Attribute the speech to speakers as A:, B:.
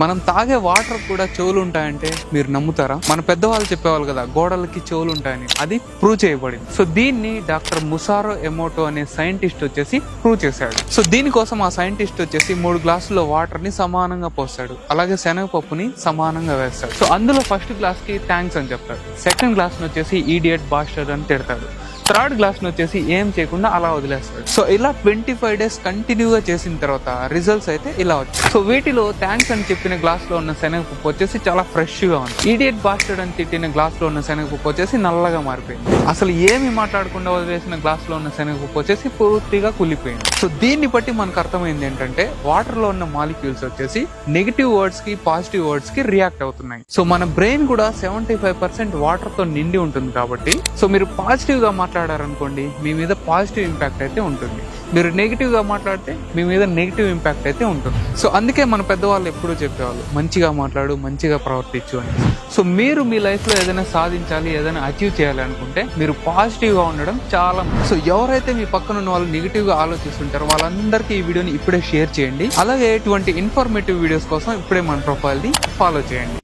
A: మనం తాగే వాటర్ కూడా చెవులు ఉంటాయంటే మీరు నమ్ముతారా? మన పెద్దవాళ్ళు చెప్పేవాళ్ళు కదా, గోడలకి చెవులు ఉంటాయని. అది ప్రూవ్ చేయబడింది. సో దీన్ని డాక్టర్ ముసారో ఎమోటో అనే సైంటిస్ట్ వచ్చేసి ప్రూవ్ చేశాడు. సో దీనికోసం ఆ సైంటిస్ట్ వచ్చేసి 3 గ్లాసుల్లో వాటర్ ని సమానంగా పోస్తాడు, అలాగే శనగపప్పుని సమానంగా వేస్తాడు. సో అందులో ఫస్ట్ గ్లాస్ కి థ్యాంక్స్ అని చెప్తాడు, సెకండ్ గ్లాస్ ని వచ్చేసి ఈడియట్ బాస్టర్డ్ అని తిడతాడు, థర్డ్ గ్లాస్ ని వచ్చేసి ఏం చేయకుండా అలా వదిలేస్తాడు. సో ఇలా 25 డేస్ కంటిన్యూగా చేసిన తర్వాత రిజల్ట్స్ అయితే ఇలా వచ్చాయి. సో వీటిలో థ్యాంక్స్ అని చెప్పిన గ్లాస్ లో ఉన్న శనగపప్పు వచ్చేసి చాలా ఫ్రెష్ గా ఉంది. ఈడియట్ బాస్టర్డ్ అని తిట్టిన గ్లాస్ లో ఉన్న శనగపప్పు వచ్చేసి నల్లగా మారిపోయింది. అసలు ఏమి మాట్లాడకుండా వదిలేసిన గ్లాస్ లో ఉన్న శనగపప్పు వచ్చేసి పూర్తిగా కులిపోయింది. సో దీన్ని బట్టి మనకు అర్థమైంది ఏంటంటే వాటర్ లో ఉన్న మాలిక్యూల్స్ వచ్చేసి నెగిటివ్ వర్డ్స్ కి పాజిటివ్ వర్డ్స్ కి రియాక్ట్ అవుతున్నాయి. సో మన బ్రెయిన్ కూడా 75% వాటర్ తో నిండి ఉంటుంది కాబట్టి, సో మీరు పాజిటివ్ గా మాట్లాడారనుకోండి మీ మీద పాజిటివ్ ఇంపాక్ట్ అయితే ఉంటుంది, మీరు నెగిటివ్ గా మాట్లాడితే మీ మీద నెగిటివ్ ఇంపాక్ట్ అయితే ఉంటుంది. సో అందుకే మన పెద్దవాళ్ళు ఎప్పుడూ చెప్పేవాళ్ళు మంచిగా మాట్లాడు, మంచిగా ప్రవర్తించు అని. సో మీరు మీ లైఫ్ లో ఏదైనా సాధించాలి, ఏదైనా అచీవ్ చేయాలి అనుకుంటే మీరు పాజిటివ్ గా ఉండడం చాలా. సో ఎవరైతే మీ పక్కన ఉన్న వాళ్ళు నెగిటివ్ గా ఆలోచిస్తుంటారో వాళ్ళందరికీ ఈ వీడియోని ఇప్పుడే షేర్ చేయండి. అలాగే ఇటువంటి ఇన్ఫర్మేటివ్ వీడియోస్ కోసం ఇప్పుడే మన ప్రొఫైల్ ని ఫాలో చేయండి.